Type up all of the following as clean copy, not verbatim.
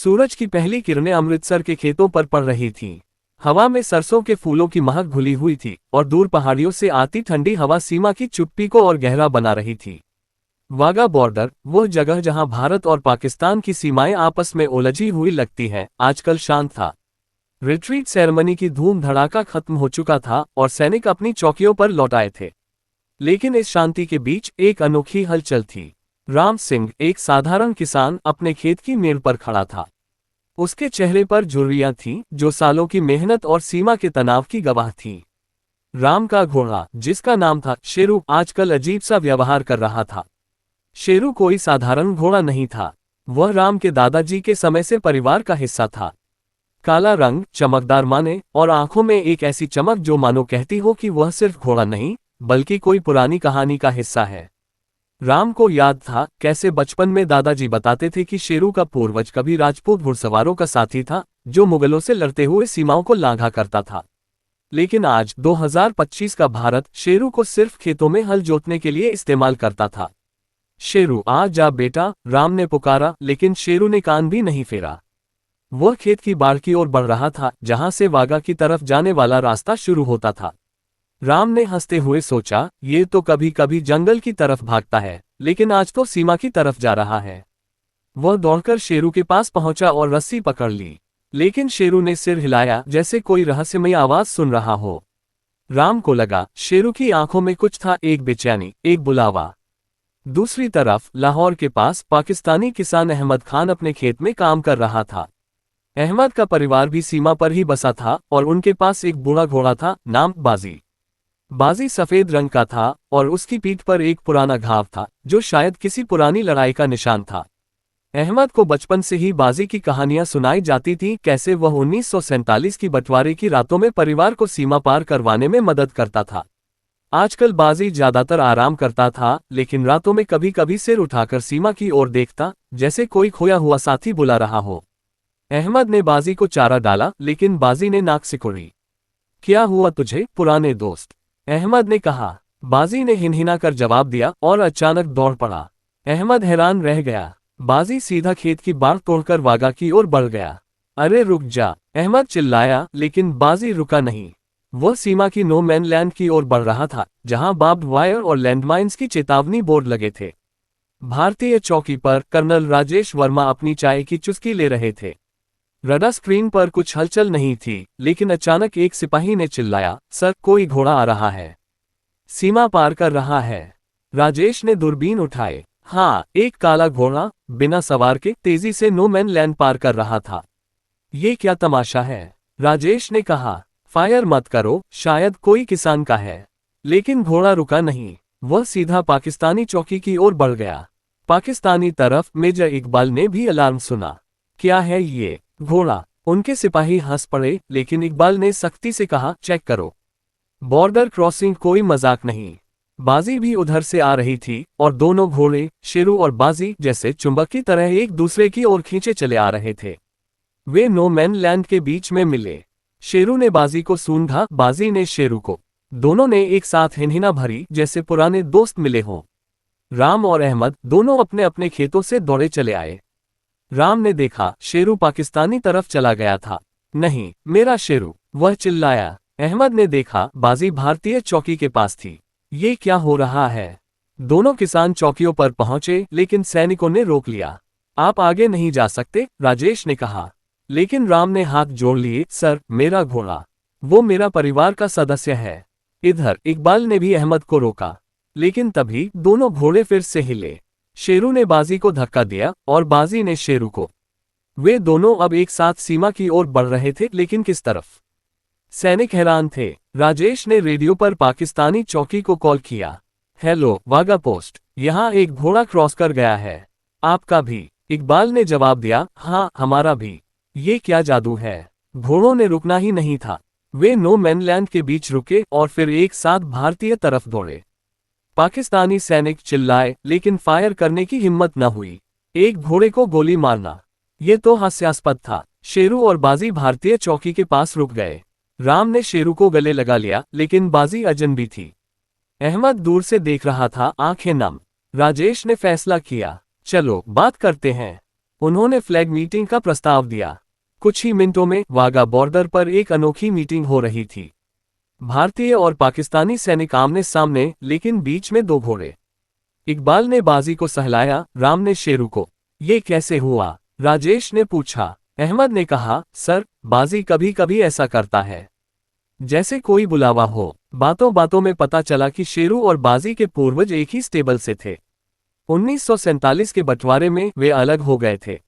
सूरज की पहली किरणें अमृतसर के खेतों पर पड़ रही थीं। हवा में सरसों के फूलों की महक घुली हुई थी और दूर पहाड़ियों से आती ठंडी हवा सीमा की चुप्पी को और गहरा बना रही थी। वाघा बॉर्डर, वो जगह जहां भारत और पाकिस्तान की सीमाएं आपस में उलझी हुई लगती हैं, आजकल शांत था। रिट्रीट सेरेमनी की धूम धड़ाका खत्म हो चुका था और सैनिक अपनी चौकियों पर लौट आए थे। लेकिन इस शांति के बीच एक अनोखी हलचल थी। राम सिंह, एक साधारण किसान, अपने खेत की मेड़ पर खड़ा था। उसके चेहरे पर झुर्रियां थीं जो सालों की मेहनत और सीमा के तनाव की गवाह थीं। राम का घोड़ा, जिसका नाम था शेरू, आजकल अजीब सा व्यवहार कर रहा था। शेरू कोई साधारण घोड़ा नहीं था। वह राम के दादाजी के समय से परिवार का हिस्सा था। काला रंग, चमकदार माने और आंखों में एक ऐसी चमक जो मानो कहती हो कि वह सिर्फ घोड़ा नहीं बल्कि कोई पुरानी कहानी का हिस्सा है। राम को याद था कैसे बचपन में दादाजी बताते थे कि शेरू का पूर्वज कभी राजपूत घुड़सवारों का साथी था जो मुगलों से लड़ते हुए सीमाओं को लांघा करता था। लेकिन आज 2025 का भारत शेरू को सिर्फ खेतों में हल जोतने के लिए इस्तेमाल करता था। शेरू, आ जा बेटा, राम ने पुकारा, लेकिन शेरू ने कान भी नहीं फेरा। वह खेत की बाढ़ की ओर बढ़ रहा था जहां से वाघा की तरफ जाने वाला रास्ता शुरू होता था। राम ने हंसते हुए सोचा, ये तो कभी कभी जंगल की तरफ भागता है, लेकिन आज तो सीमा की तरफ जा रहा है। वह दौड़कर शेरू के पास पहुंचा और रस्सी पकड़ ली, लेकिन शेरू ने सिर हिलाया जैसे कोई रहस्यमय आवाज सुन रहा हो। राम को लगा शेरू की आंखों में कुछ था, एक बेचैनी, एक बुलावा। दूसरी तरफ लाहौर के पास पाकिस्तानी किसान अहमद खान अपने खेत में काम कर रहा था। अहमद का परिवार भी सीमा पर ही बसा था और उनके पास एक बूढ़ा घोड़ा था, नाम बाजी। बाजी सफेद रंग का था और उसकी पीठ पर एक पुराना घाव था जो शायद किसी पुरानी लड़ाई का निशान था। अहमद को बचपन से ही बाजी की कहानियां सुनाई जाती थीं, कैसे वह 1947 की बंटवारे की रातों में परिवार को सीमा पार करवाने में मदद करता था। आजकल बाजी ज्यादातर आराम करता था, लेकिन रातों में कभी कभी सिर उठाकर सीमा की ओर देखता, जैसे कोई खोया हुआ साथी बुला रहा हो। अहमद ने बाजी को चारा डाला, लेकिन बाजी ने नाक सिकोड़ी। क्या हुआ तुझे, पुराने दोस्त? अहमद ने कहा। बाजी ने हिनहिना कर जवाब दिया और अचानक दौड़ पड़ा। अहमद हैरान रह गया। बाजी सीधा खेत की बाढ़ तोड़कर वाघा की ओर बढ़ गया। अरे रुक जा, अहमद चिल्लाया, लेकिन बाजी रुका नहीं। वह सीमा की नो मैन लैंड की ओर बढ़ रहा था, जहां बार्ब्ड वायर और लैंडमाइंस की चेतावनी बोर्ड लगे थे। भारतीय चौकी पर कर्नल राजेश वर्मा अपनी चाय की चुस्की ले रहे थे। रडार स्क्रीन पर कुछ हलचल नहीं थी, लेकिन अचानक एक सिपाही ने चिल्लाया, सर, कोई घोड़ा आ रहा है, सीमा पार कर रहा है। राजेश ने दूरबीन उठाए। हाँ, एक काला घोड़ा बिना सवार के तेजी से नो मैन लैंड पार कर रहा था। ये क्या तमाशा है? राजेश ने कहा। फायर मत करो, शायद कोई किसान का है। लेकिन घोड़ा रुका नहीं। वह सीधा पाकिस्तानी चौकी की ओर बढ़ गया। पाकिस्तानी तरफ मेजर इकबाल ने भी अलार्म सुना। क्या है ये? घोड़ा। उनके सिपाही हंस पड़े, लेकिन इकबाल ने सख्ती से कहा, चेक करो। बॉर्डर क्रॉसिंग कोई मजाक नहीं। बाजी भी उधर से आ रही थी और दोनों घोड़े, शेरू और बाजी, जैसे चुंबक की तरह एक दूसरे की ओर खींचे चले आ रहे थे। वे नो मैन लैंड के बीच में मिले। शेरू ने बाजी को सूंघा, बाजी ने शेरू को। दोनों ने एक साथ हिनहिना भरी, जैसे पुराने दोस्त मिले हों। राम और अहमद दोनों अपने अपने खेतों से दौड़े चले आए। राम ने देखा, शेरू पाकिस्तानी तरफ चला गया था। नहीं, मेरा शेरू, वह चिल्लाया। अहमद ने देखा, बाजी भारतीय चौकी के पास थी। ये क्या हो रहा है? दोनों किसान चौकियों पर पहुंचे, लेकिन सैनिकों ने रोक लिया। आप आगे नहीं जा सकते, राजेश ने कहा। लेकिन राम ने हाथ जोड़ लिए, सर, मेरा घोड़ा, वो मेरा परिवार का सदस्य है। इधर इकबाल ने भी अहमद को रोका, लेकिन तभी दोनों घोड़े फिर से हिले। शेरू ने बाजी को धक्का दिया और बाजी ने शेरू को। वे दोनों अब एक साथ सीमा की ओर बढ़ रहे थे, लेकिन किस तरफ? सैनिक हैरान थे। राजेश ने रेडियो पर पाकिस्तानी चौकी को कॉल किया। हेलो वाघा पोस्ट, यहाँ एक घोड़ा क्रॉस कर गया है। आपका भी? इकबाल ने जवाब दिया, हाँ, हमारा भी। ये क्या जादू है? घोड़ों ने रुकना ही नहीं था। वे नो मैन लैंड के बीच रुके और फिर एक साथ भारतीय तरफ दौड़े। पाकिस्तानी सैनिक चिल्लाए, लेकिन फायर करने की हिम्मत न हुई। एक घोड़े को गोली मारना, ये तो हास्यास्पद था। शेरू और बाजी भारतीय चौकी के पास रुक गए। राम ने शेरू को गले लगा लिया, लेकिन बाजी अजनबी थी। अहमद दूर से देख रहा था, आंखें नम। राजेश ने फैसला किया, चलो बात करते हैं। उन्होंने फ्लैग मीटिंग का प्रस्ताव दिया। कुछ ही मिनटों में वाघा बॉर्डर पर एक अनोखी मीटिंग हो रही थी। भारतीय और पाकिस्तानी सैनिक आमने सामने, लेकिन बीच में दो घोड़े। इकबाल ने बाजी को सहलाया, राम ने शेरू को। ये कैसे हुआ? राजेश ने पूछा। अहमद ने कहा, सर, बाजी कभी कभी ऐसा करता है, जैसे कोई बुलावा हो। बातों बातों में पता चला कि शेरू और बाजी के पूर्वज एक ही स्टेबल से थे। 1947 के बंटवारे में वे अलग हो गए थे।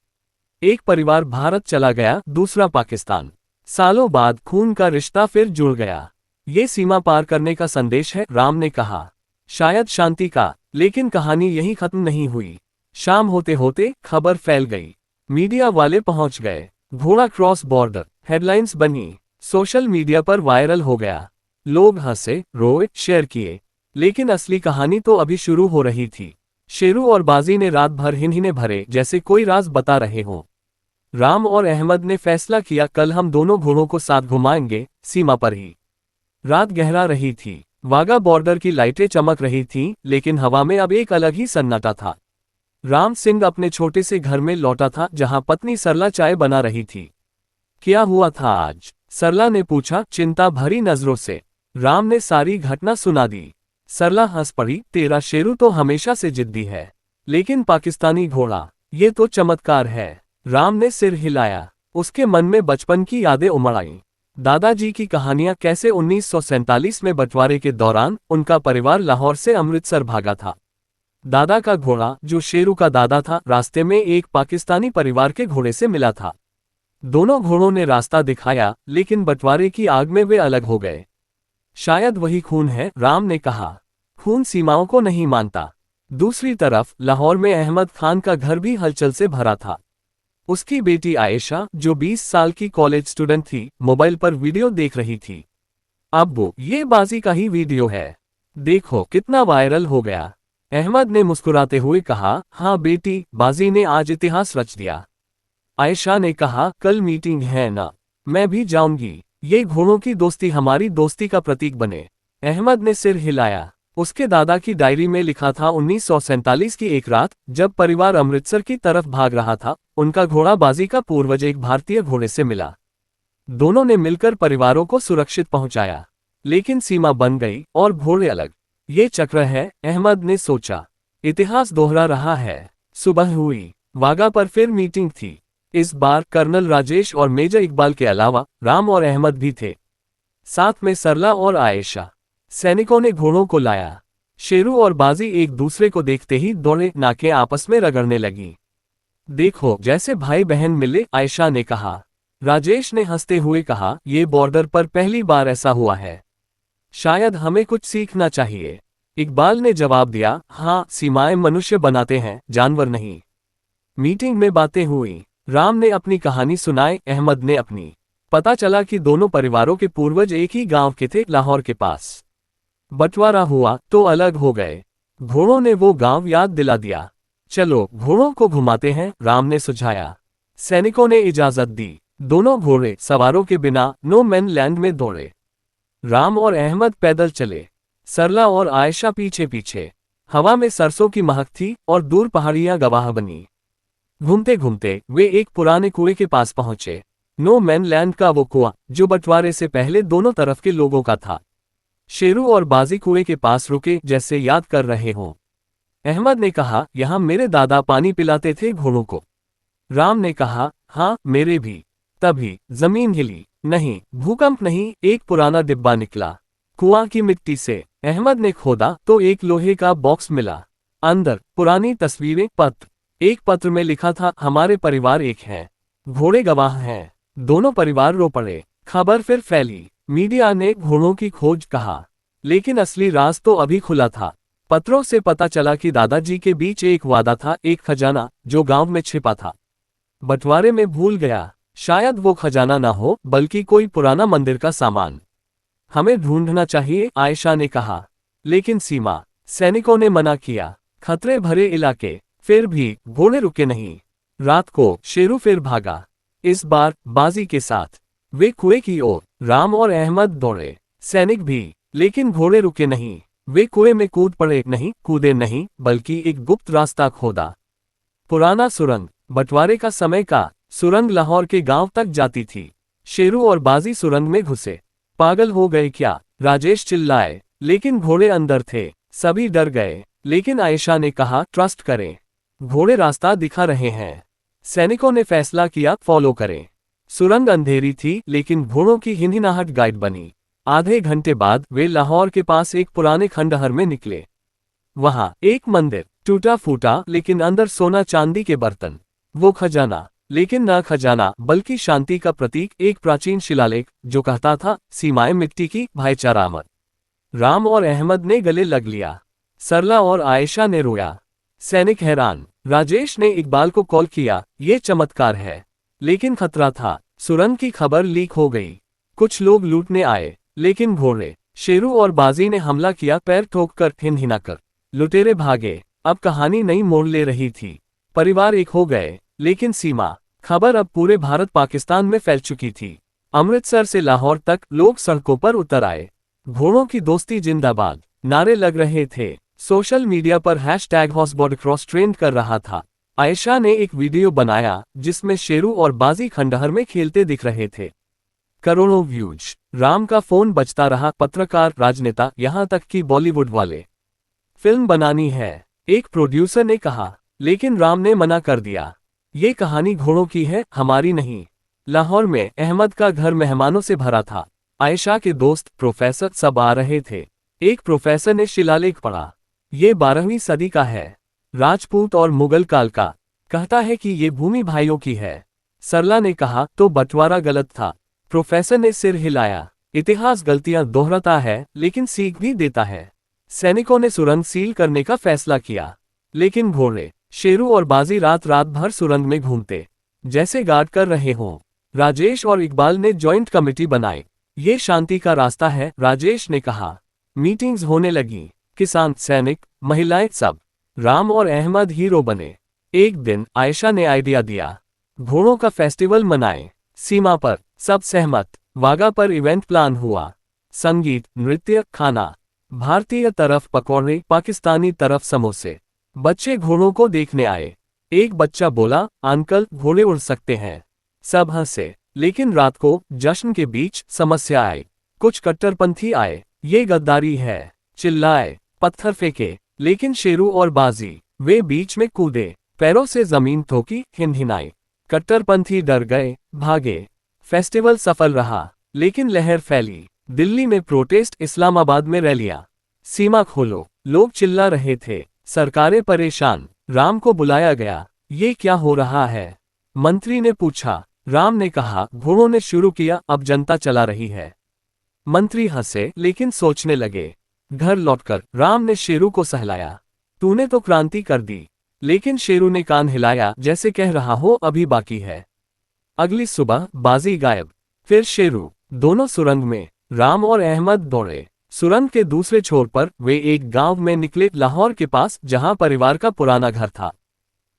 एक परिवार भारत चला गया, दूसरा पाकिस्तान। सालों बाद खून का रिश्ता फिर जुड़ गया। ये सीमा पार करने का संदेश है, राम ने कहा। शायद शांति का। लेकिन कहानी यहीं खत्म नहीं हुई। शाम होते होते खबर फैल गई। मीडिया वाले पहुंच गए। घोड़ा क्रॉस बॉर्डर हेडलाइंस बनी, सोशल मीडिया पर वायरल हो गया। लोग हंसे, रोए, शेयर किए। लेकिन असली कहानी तो अभी शुरू हो रही थी। शेरू और बाजी ने रात भर हिनहिने भरे, जैसे कोई राज बता रहे हों। राम और अहमद ने फैसला किया, कल हम दोनों घोड़ों को साथ घुमाएंगे, सीमा पर ही। रात गहरा रही थी। वाघा बॉर्डर की लाइटें चमक रही थीं, लेकिन हवा में अब एक अलग ही सन्नाटा था। राम सिंह अपने छोटे से घर में लौटा था, जहां पत्नी सरला चाय बना रही थी। क्या हुआ था आज? सरला ने पूछा, चिंता भरी नजरों से। राम ने सारी घटना सुना दी। सरला हंस पड़ी, तेरा शेरू तो हमेशा से जिद्दी है, लेकिन पाकिस्तानी घोड़ा, ये तो चमत्कार है। राम ने सिर हिलाया। उसके मन में बचपन की यादें उमड़ आईं। दादाजी की कहानियां, कैसे 1947 में बंटवारे के दौरान उनका परिवार लाहौर से अमृतसर भागा था। दादा का घोड़ा, जो शेरू का दादा था, रास्ते में एक पाकिस्तानी परिवार के घोड़े से मिला था। दोनों घोड़ों ने रास्ता दिखाया, लेकिन बंटवारे की आग में वे अलग हो गए। शायद वही खून है, राम ने कहा। खून सीमाओं को नहीं मानता। दूसरी तरफ लाहौर में अहमद खान का घर भी हलचल से भरा था। उसकी बेटी आयशा, जो 20 साल की कॉलेज स्टूडेंट थी, मोबाइल पर वीडियो देख रही थी। अब्बू, ये बाजी का ही वीडियो है, देखो कितना वायरल हो गया। अहमद ने मुस्कुराते हुए कहा, हाँ बेटी, बाजी ने आज इतिहास रच दिया। आयशा ने कहा, कल मीटिंग है ना, मैं भी जाऊंगी। ये घोड़ों की दोस्ती हमारी दोस्ती का प्रतीक बने। अहमद ने सिर हिलाया। उसके दादा की डायरी में लिखा था, 1947 की एक रात, जब परिवार अमृतसर की तरफ भाग रहा था, उनका घोड़ा बाजी का पूर्वज एक भारतीय घोड़े से मिला। दोनों ने मिलकर परिवारों को सुरक्षित पहुंचाया। लेकिन सीमा बन गई और घोड़े अलग। ये चक्र है, अहमद ने सोचा। इतिहास दोहरा रहा है। सुबह हुई। वाघा पर फिर मीटिंग थी। इस बार कर्नल राजेश और मेजर इकबाल के अलावा राम और अहमद भी थे, साथ में सरला और आयशा। सैनिकों ने घोड़ों को लाया। शेरू और बाजी एक दूसरे को देखते ही दौड़े, नाकें आपस में रगड़ने लगी। देखो, जैसे भाई बहन मिले, आयशा ने कहा। राजेश ने हंसते हुए कहा, ये बॉर्डर पर पहली बार ऐसा हुआ है, शायद हमें कुछ सीखना चाहिए। इकबाल ने जवाब दिया, हाँ, सीमाएं मनुष्य बनाते हैं, जानवर नहीं। मीटिंग में बातें हुई। राम ने अपनी कहानी सुनाई, अहमद ने अपनी। पता चला कि दोनों परिवारों के पूर्वज एक ही गांव के थे, लाहौर के पास। बंटवारा हुआ तो अलग हो गए। घोड़ों ने वो गांव याद दिला दिया। चलो घोड़ों को घुमाते हैं, राम ने सुझाया। सैनिकों ने इजाजत दी। दोनों घोड़े सवारों के बिना नो मैन लैंड में दौड़े। राम और अहमद पैदल चले, सरला और आयशा पीछे पीछे। हवा में सरसों की महक थी और दूर पहाड़ियां गवाह बनी। घूमते घूमते वे एक पुराने कुएं के पास पहुंचे। नो मैन लैंड का वो कुआं, जो बंटवारे से पहले दोनों तरफ के लोगों का था। शेरू और बाजी कुएं के पास रुके, जैसे याद कर रहे हों। अहमद ने कहा, यहां मेरे दादा पानी पिलाते थे घोड़ों को। राम ने कहा, हाँ, मेरे भी। तभी जमीन हिली। नहीं, भूकंप नहीं, एक पुराना डिब्बा निकला कुआं की मिट्टी से। अहमद ने खोदा तो एक लोहे का बॉक्स मिला। अंदर पुरानी तस्वीरें, पत्र। एक पत्र में लिखा था, हमारे परिवार एक हैं, घोड़े गवाह हैं। दोनों परिवार रो पड़े। खबर फिर फैली। मीडिया ने घोड़ों की खोज कहा, लेकिन असली राज तो अभी खुला था। पत्रों से पता चला कि दादाजी के बीच एक वादा था, एक खजाना, जो गांव में छिपा था। बंटवारे में भूल गया। शायद वो खजाना ना हो, बल्कि कोई पुराना मंदिर का सामान। हमें ढूंढना चाहिए, आयशा ने कहा। लेकिन सीमा, सैनिकों ने मना किया। खतरे भरे इलाके। फिर भी घोड़े रुके नहीं। रात को शेरू फिर भागा, इस बार बाजी के साथ। वे कुएं की ओर। राम और अहमद दौड़े, सैनिक भी। लेकिन घोड़े रुके नहीं। वे कुएं में कूद पड़े, नहीं कूदे नहीं, बल्कि एक गुप्त रास्ता खोदा। पुराना सुरंग। बंटवारे का समय का सुरंग लाहौर के गांव तक जाती थी। शेरू और बाजी सुरंग में घुसे। पागल हो गए क्या, राजेश चिल्लाए, लेकिन घोड़े अंदर थे। सभी डर गए, लेकिन आयशा ने कहा, ट्रस्ट करें, घोड़े रास्ता दिखा रहे हैं। सैनिकों ने फैसला किया, फॉलो करें। सुरंग अंधेरी थी, लेकिन घोड़ों की हिनहिनाहट गाइड बनी। आधे घंटे बाद वे लाहौर के पास एक पुराने खंडहर में निकले। वहां एक मंदिर, टूटा फूटा, लेकिन अंदर सोना चांदी के बर्तन। वो खजाना, लेकिन न खजाना बल्कि शांति का प्रतीक, एक प्राचीन शिलालेख जो कहता था, सीमाएं मिट्टी की, भाईचारा अमर। राम और अहमद ने गले लग लिया। सरला और आयशा ने रोया। सैनिक हैरान। राजेश ने इकबाल को कॉल किया, ये चमत्कार है। लेकिन खतरा था, सुरंग की खबर लीक हो गई। कुछ लोग लूटने आए, लेकिन घोड़े, शेरू और बाजी ने हमला किया, पैर ठोककर, हिनहिनाकर। लुटेरे भागे। अब कहानी नई मोड़ ले रही थी। परिवार एक हो गए, लेकिन सीमा, खबर अब पूरे भारत पाकिस्तान में फैल चुकी थी। अमृतसर से लाहौर तक लोग सड़कों पर उतर आए। घोड़ों की दोस्ती जिंदाबाद नारे लग रहे थे। सोशल मीडिया पर #HausBordCross ट्रेंड कर रहा था। आयशा ने एक वीडियो बनाया जिसमें शेरू और बाजी खंडहर में खेलते दिख रहे थे। करोड़ों व्यूज। राम का फोन बजता रहा, पत्रकार, राजनेता, यहां तक कि बॉलीवुड वाले। फिल्म बनानी है, एक प्रोड्यूसर ने कहा, लेकिन राम ने मना कर दिया। ये कहानी घोड़ों की है, हमारी नहीं। लाहौर में अहमद का घर मेहमानों से भरा था। आयशा के दोस्त, प्रोफेसर सब आ रहे थे। एक प्रोफेसर ने शिलालेख पढ़ा। ये 12वीं सदी का है, राजपूत और मुगल काल का। कहता है कि ये भूमि भाइयों की है। सरला ने कहा, तो बंटवारा गलत था। प्रोफेसर ने सिर हिलाया। इतिहास गलतियां दोहराता है, लेकिन सीख भी देता है। सैनिकों ने सुरंग सील करने का फैसला किया, लेकिन घोड़े, शेरू और बाजी रात रात भर सुरंग में घूमते, जैसे गार्ड कर रहे हों। राजेश और इकबाल ने जॉइंट कमेटी बनाई। ये शांति का रास्ता है, राजेश ने कहा। मीटिंग्स होने लगी। किसान, सैनिक, महिलाएं, सब। राम और अहमद हीरो बने। एक दिन आयशा ने आइडिया दिया, घोड़ों का फेस्टिवल मनाएं। सीमा पर सब सहमत। वागा पर इवेंट प्लान हुआ। संगीत, नृत्य, खाना। भारतीय तरफ पकौड़े, पाकिस्तानी तरफ समोसे। बच्चे घोड़ों को देखने आए। एक बच्चा बोला, अंकल, घोड़े उड़ सकते हैं। सब हंसे। लेकिन रात को जश्न के बीच समस्या आई। कुछ कट्टरपंथी आए। ये गद्दारी है, चिल्लाए, पत्थर फेंके। लेकिन शेरू और बाजी, वे बीच में कूदे, पैरों से जमीन ठोकी, हिनहिनाई। कट्टरपंथी डर गए, भागे। फेस्टिवल सफल रहा, लेकिन लहर फैली। दिल्ली में प्रोटेस्ट, इस्लामाबाद में रैलियां। सीमा खोलो, लोग चिल्ला रहे थे। सरकारें परेशान। राम को बुलाया गया। ये क्या हो रहा है? मंत्री ने पूछा। राम ने कहा, घोड़ों ने शुरू किया, अब जनता चला रही है। मंत्री हंसे, लेकिन सोचने लगे। घर लौटकर राम ने शेरू को सहलाया। तूने तो क्रांति कर दी। लेकिन शेरू ने कान हिलाया, जैसे कह रहा हो, अभी बाकी है। अगली सुबह बाजी गायब, फिर शेरू। दोनों सुरंग में। राम और अहमद दौड़े। सुरंग के दूसरे छोर पर वे एक गांव में निकले, लाहौर के पास, जहां परिवार का पुराना घर था।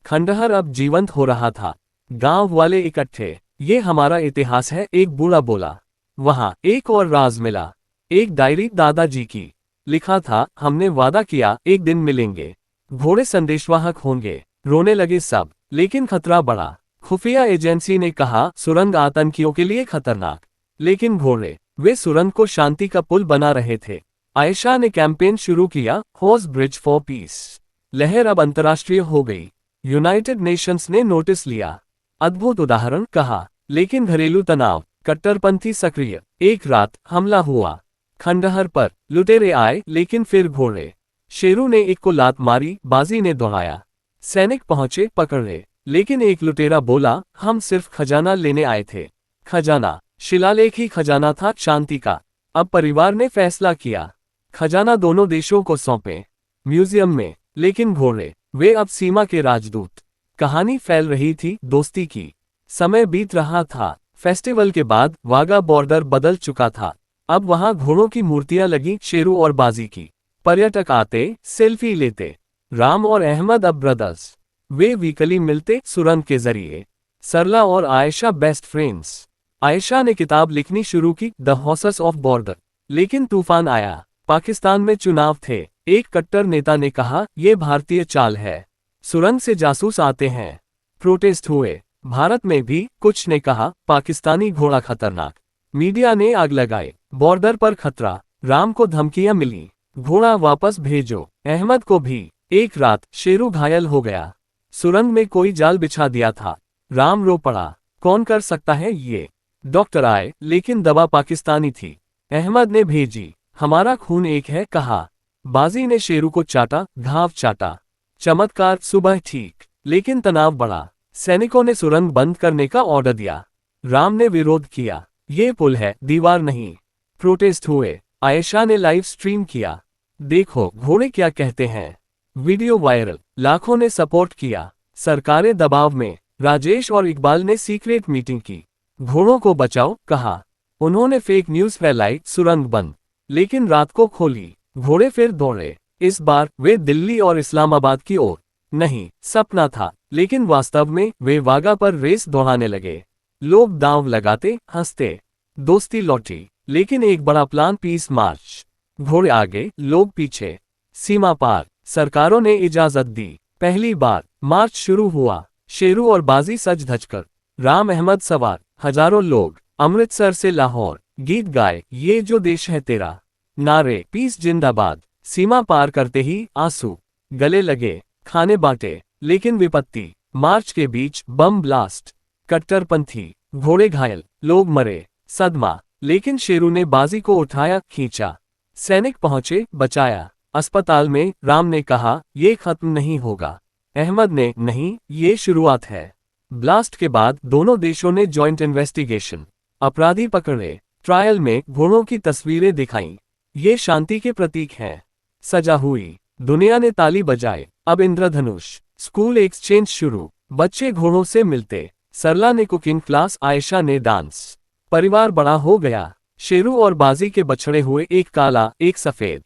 खंडहर अब जीवंत हो रहा था। गांव वाले इकट्ठे। ये हमारा इतिहास है, एक बूढ़ा बोला। वहां एक और राज मिला। एक डायरी, दादाजी की। लिखा था, हमने वादा किया, एक दिन मिलेंगे। घोड़े संदेशवाहक होंगे। रोने लगे सब। लेकिन खतरा बढ़ा। खुफिया एजेंसी ने कहा, सुरंग आतंकियों के लिए खतरनाक। लेकिन घोड़े, वे सुरंग को शांति का पुल बना रहे थे। आयशा ने कैंपेन शुरू किया, हॉर्स ब्रिज फॉर पीस। लहर अब अंतर्राष्ट्रीय हो गई। यूनाइटेड नेशंस ने नोटिस लिया। अद्भुत उदाहरण, कहा। लेकिन घरेलू तनाव, कट्टरपंथी सक्रिय। एक रात हमला हुआ। खंडहर पर लुटेरे आए, लेकिन फिर घोड़े। शेरू ने एक को लात मारी, बाजी ने दौड़ाया। सैनिक पहुंचे, पकड़े। लेकिन एक लुटेरा बोला, हम सिर्फ खजाना लेने आए थे। खजाना, शिलालेख ही खजाना था, शांति का। अब परिवार ने फैसला किया, खजाना दोनों देशों को सौंपे। म्यूजियम में। लेकिन घोड़े, वे अब सीमा के राजदूत। कहानी फैल रही थी, दोस्ती की। समय बीत रहा था। फेस्टिवल के बाद वागा बॉर्डर बदल चुका था। अब वहां घोड़ों की मूर्तियां लगी, शेरू और बाजी की। पर्यटक आते, सेल्फी लेते। राम और अहमद अब ब्रदर्स। वे वीकली मिलते, सुरंग के जरिए। सरला और आयशा बेस्ट फ्रेंड्स। आयशा ने किताब लिखनी शुरू की, द हॉर्सेस ऑफ बॉर्डर। लेकिन तूफान आया। पाकिस्तान में चुनाव थे। एक कट्टर नेता ने कहा, यह भारतीय चाल है। सुरंग से जासूस आते हैं। प्रोटेस्ट हुए। भारत में भी कुछ ने कहा पाकिस्तानी घोड़ा खतरनाक। मीडिया ने आग लगाए। बॉर्डर पर खतरा। राम को धमकियां मिली, घोड़ा वापस भेजो। अहमद को भी। एक रात शेरू घायल हो गया। सुरंग में कोई जाल बिछा दिया था। राम रो पड़ा। कौन कर सकता है ये? डॉक्टर आए लेकिन दवा पाकिस्तानी थी। अहमद ने भेजी। हमारा खून एक है कहा। बाजी ने शेरू को चाटा, घाव चाटा। चमत्कार सुबह ठीक, लेकिन तनाव बढ़ा। सैनिकों ने सुरंग बंद करने का ऑर्डर दिया। राम ने विरोध किया, ये पुल है दीवार नहीं। प्रोटेस्ट हुए। आयशा ने लाइव स्ट्रीम किया। देखो घोड़े क्या कहते हैं। Video viral. लाखों ने सपोर्ट किया। सरकारें दबाव में। राजेश और इकबाल ने सीक्रेट मीटिंग की। घोड़ों को बचाओ कहा। उन्होंने फेक न्यूज फैलाई। सुरंग बंद, लेकिन रात को खोली। घोड़े फिर दौड़े। इस बार वे दिल्ली और इस्लामाबाद की ओर। नहीं, सपना था, लेकिन वास्तव में वे वाघा पर रेस दौड़ाने लगे। लोग दांव लगाते, हंसते। दोस्ती लौटी, लेकिन एक बड़ा प्लान पीस मार्च। घोड़े आगे, लोग पीछे। सीमा पार। सरकारों ने इजाजत दी। पहली बार मार्च शुरू हुआ। शेरू और बाजी सज धज कर। राम अहमद सवार। हजारों लोग। अमृतसर से लाहौर। गीत गाए, ये जो देश है तेरा। नारे, पीस जिंदाबाद। सीमा पार करते ही आंसू। गले लगे। खाने बांटे। लेकिन विपत्ति। मार्च के बीच बम ब्लास्ट। कट्टरपंथी। घोड़े घायल। लोग मरे। सदमा। लेकिन शेरू ने बाजी को उठाया, खींचा। सैनिक पहुंचे, बचाया। अस्पताल में राम ने कहा ये खत्म नहीं होगा। अहमद ने नहीं, ये शुरुआत है। ब्लास्ट के बाद दोनों देशों ने जॉइंट इन्वेस्टिगेशन। अपराधी पकड़े। ट्रायल में घोड़ों की तस्वीरें दिखाईं। ये शांति के प्रतीक हैं। सजा हुई। दुनिया ने ताली बजाए। अब इंद्रधनुष। स्कूल एक्सचेंज शुरू। बच्चे घोड़ों से मिलते। सरला ने कुकिंग क्लास, आयशा ने डांस। परिवार बड़ा हो गया। शेरू और बाजी के बछड़े हुए, एक काला एक सफेद।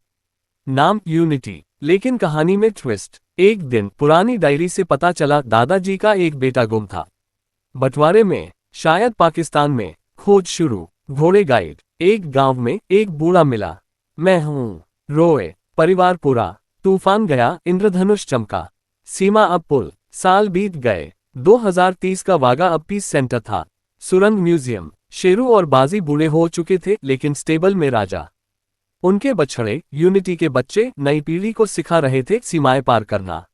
नाम यूनिटी, लेकिन कहानी में ट्विस्ट। एक दिन पुरानी डायरी से पता चला दादाजी का एक बेटा गुम था। बंटवारे में, शायद पाकिस्तान में। खोज शुरू। घोड़े गाइड। एक गांव में एक बूढ़ा मिला। मैं हूं। रोए। परिवार पूरा। तूफान गया, इंद्रधनुष चमका। सीमा अब पुल। साल बीत गए। 2030 का वाघा अब पीस सेंटर था। सुरंग म्यूजियम। शेरू और बाजी बूढ़े हो चुके थे, लेकिन स्टेबल में राजा। उनके बछड़े, यूनिटी के बच्चे, नई पीढ़ी को सिखा रहे थे सीमाएं पार करना।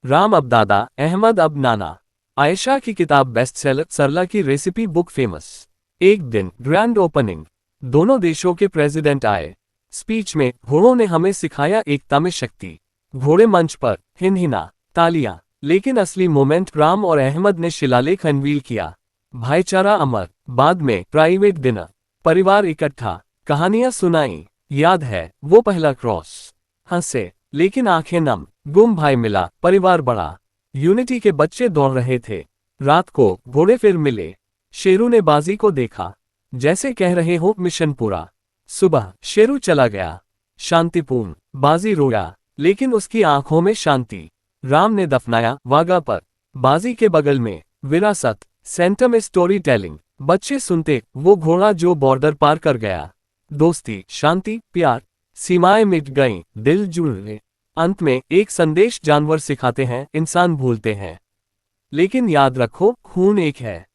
राम अब दादा, अहमद अब नाना। आयशा की किताब बेस्ट सेलर, सरला की रेसिपी बुक फेमस। एक दिन ग्रैंड ओपनिंग। दोनों देशों के प्रेसिडेंट आए। स्पीच में घोड़ों ने हमें सिखाया एकता में शक्ति। घोड़े मंच पर, हिनहिना, तालियां। लेकिन असली मोमेंट राम और अहमद ने शिलालेख अनवील किया। भाईचारा अमर। बाद में प्राइवेट डिनर। परिवार इकट्ठा। कहानियां सुनाई। याद है वो पहला क्रॉस। हंसे, लेकिन आंखें नम। गुम भाई मिला, परिवार बड़ा। यूनिटी के बच्चे दौड़ रहे थे। रात को घोड़े फिर मिले। शेरू ने बाजी को देखा, जैसे कह रहे हो मिशन पूरा। सुबह शेरू चला गया। शांतिपूर्ण। बाजी रोया, लेकिन उसकी आंखों में शांति। राम ने दफनाया वाघा पर। बाजी के बगल में विरासत। सेंटर में स्टोरी टेलिंग। बच्चे सुनते, वो घोड़ा जो बॉर्डर पार कर गया। दोस्ती, शांति, प्यार। सीमाएं मिट गईं, दिल जुड़ गए। अंत में एक संदेश जानवर सिखाते हैं, इंसान भूलते हैं। लेकिन याद रखो, खून एक है।